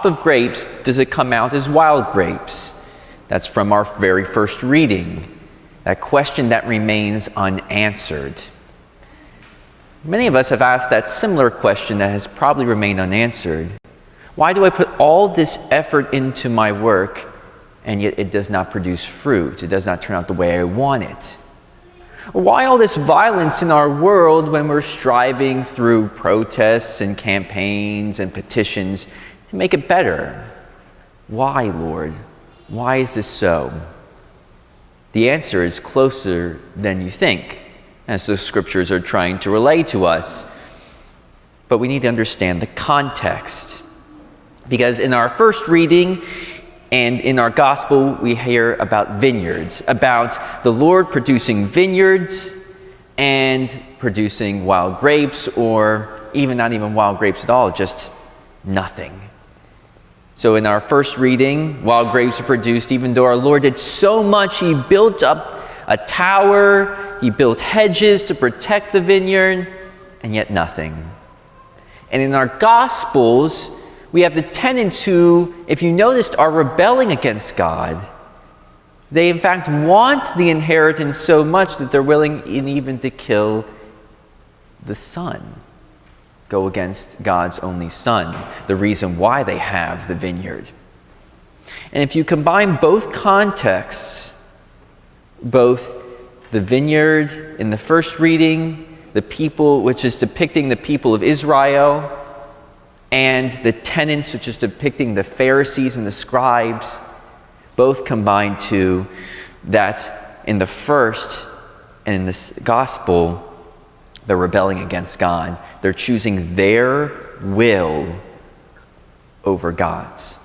crop of grapes does it come out as wild grapes? That's from our very first reading. That question that remains unanswered. Many of us have asked that similar question that has probably remained unanswered. Why do I put all this effort into my work and yet it does not produce fruit? It does not turn out the way I want it. Why all this violence in our world when we're striving through protests and campaigns and petitions to make it better? Why, Lord? Why is this so? The answer is closer than you think, as the scriptures are trying to relay to us. But we need to understand the context. Because in our first reading and in our gospel, we hear about vineyards, about the Lord producing vineyards and producing wild grapes, or even not even wild grapes at all, just nothing. So in our first reading, wild grapes are produced, even though our Lord did so much. He built up a tower, he built hedges to protect the vineyard, and yet nothing. And in our gospels, we have the tenants who, if you noticed, are rebelling against God. They in fact want the inheritance so much that they're willing even to kill the Son. Go against God's only Son, the reason why they have the vineyard. And if you combine both contexts, both the vineyard in the first reading, the people, which is depicting the people of Israel, and the tenants, which is depicting the Pharisees and the scribes, both combine to that in the first and in this gospel, they're rebelling against God. They're choosing their will over God's.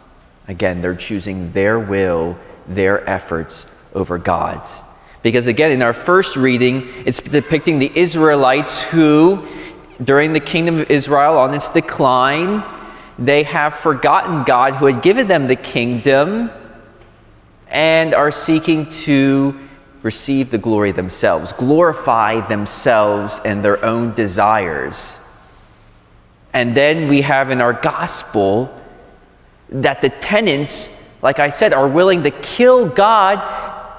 Again, they're choosing their will, their efforts over God's. Because again, in our first reading, it's depicting the Israelites who, during the kingdom of Israel on its decline, they have forgotten God who had given them the kingdom and are seeking to receive the glory themselves, glorify themselves and their own desires. And then we have in our gospel that the tenants, like I said, are willing to kill God,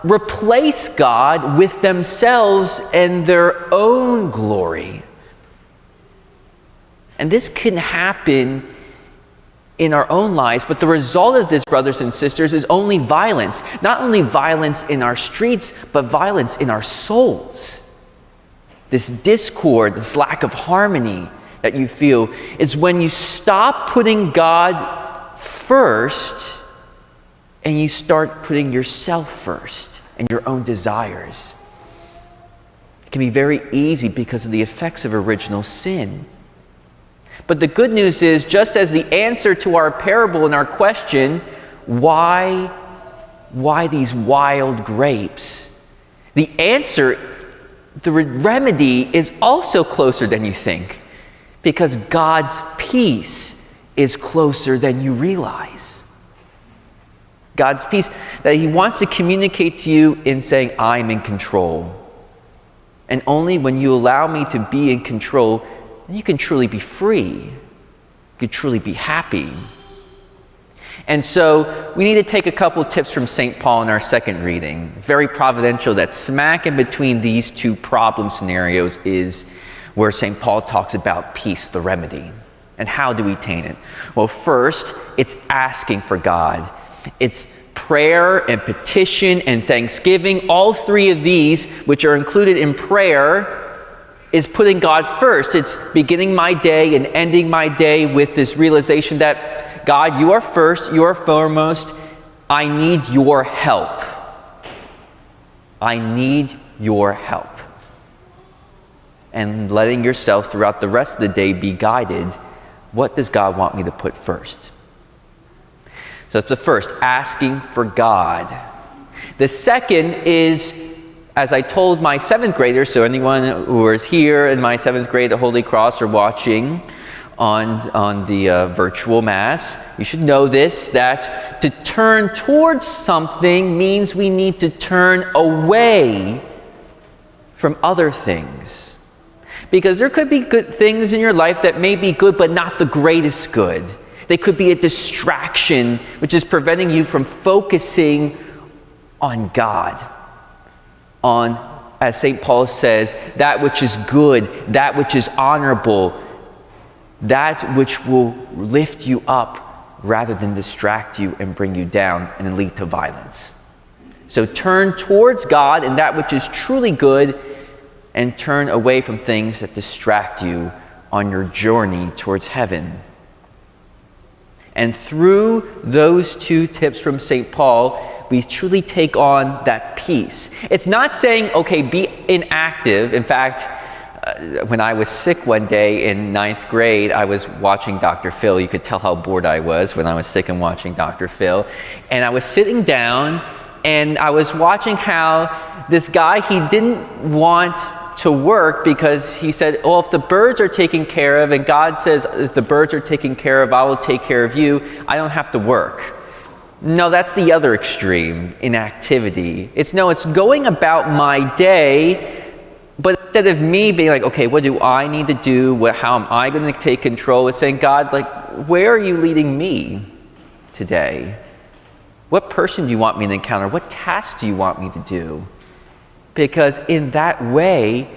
replace God with themselves and their own glory. And this can happen in our own lives, but the result of this, brothers and sisters, is only violence. Not only violence in our streets, but violence in our souls. This discord, this lack of harmony that you feel is when you stop putting God first and you start putting yourself first and your own desires. It can be very easy because of the effects of original sin. But the good news is, just as the answer to our parable and our question, why these wild grapes? The answer, the remedy is also closer than you think, because God's peace is closer than you realize. God's peace that he wants to communicate to you in saying, I'm in control. And only when you allow me to be in control, then you can truly be free. You can truly be happy. And so we need to take a couple tips from St. Paul in our second reading. It's very providential that smack in between these two problem scenarios is where St. Paul talks about peace, the remedy. And how do we attain it? Well, first, it's asking for God. It's prayer and petition and thanksgiving. All three of these, which are included in prayer, is putting God first. It's beginning my day and ending my day with this realization that, God, you are first, you are foremost. I need your help. I need your help. And letting yourself throughout the rest of the day be guided. What does God want me to put first? So that's the first, asking for God. The second is, as I told my 7th graders, so anyone who is here in my 7th grade at Holy Cross or watching on the virtual Mass, you should know this, that to turn towards something means we need to turn away from other things. Because there could be good things in your life that may be good, but not the greatest good. They could be a distraction, which is preventing you from focusing on God, on, as St. Paul says, that which is good, that which is honorable, that which will lift you up rather than distract you and bring you down and lead to violence. So turn towards God and that which is truly good, and turn away from things that distract you on your journey towards heaven. And through those two tips from St. Paul, we truly take on that peace. It's not saying, okay, be inactive. In fact, when I was sick one day in 9th grade, I was watching Dr. Phil. You could tell how bored I was when I was sick and watching Dr. Phil. And I was sitting down and I was watching how this guy, he didn't want to work because he said, well, if the birds are taken care of, and God says, if the birds are taken care of, I will take care of you, I don't have to work. No, that's the other extreme, inactivity. It's going about my day, but instead of me being like, okay, what do I need to do? How am I going to take control? It's saying, God, like, where are you leading me today? What person do you want me to encounter? What task do you want me to do? Because in that way,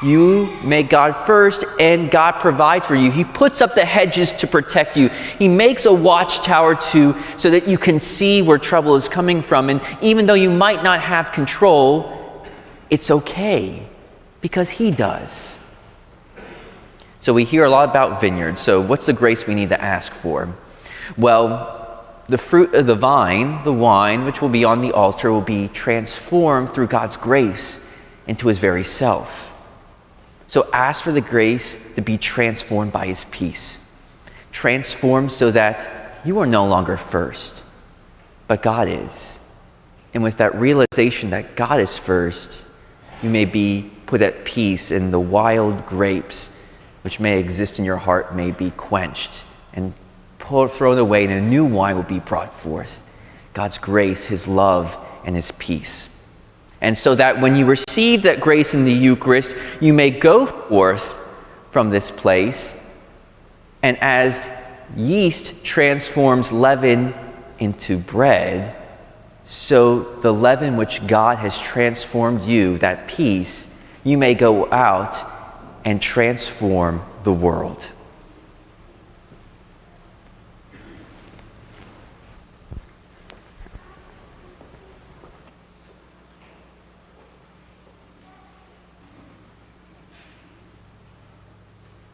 you make God first and God provides for you. He puts up the hedges to protect you. He makes a watchtower so that you can see where trouble is coming from. And even though you might not have control, it's okay because He does. So we hear a lot about vineyards. So what's the grace we need to ask for? Well, the fruit of the vine, the wine, which will be on the altar, will be transformed through God's grace into His very self. So ask for the grace to be transformed by His peace. Transformed so that you are no longer first, but God is. And with that realization that God is first, you may be put at peace, and the wild grapes which may exist in your heart may be quenched and thrown away, and a new wine will be brought forth. God's grace, His love, and His peace. And so that when you receive that grace in the Eucharist, you may go forth from this place, and as yeast transforms leaven into bread, so the leaven which God has transformed you, that peace, you may go out and transform the world.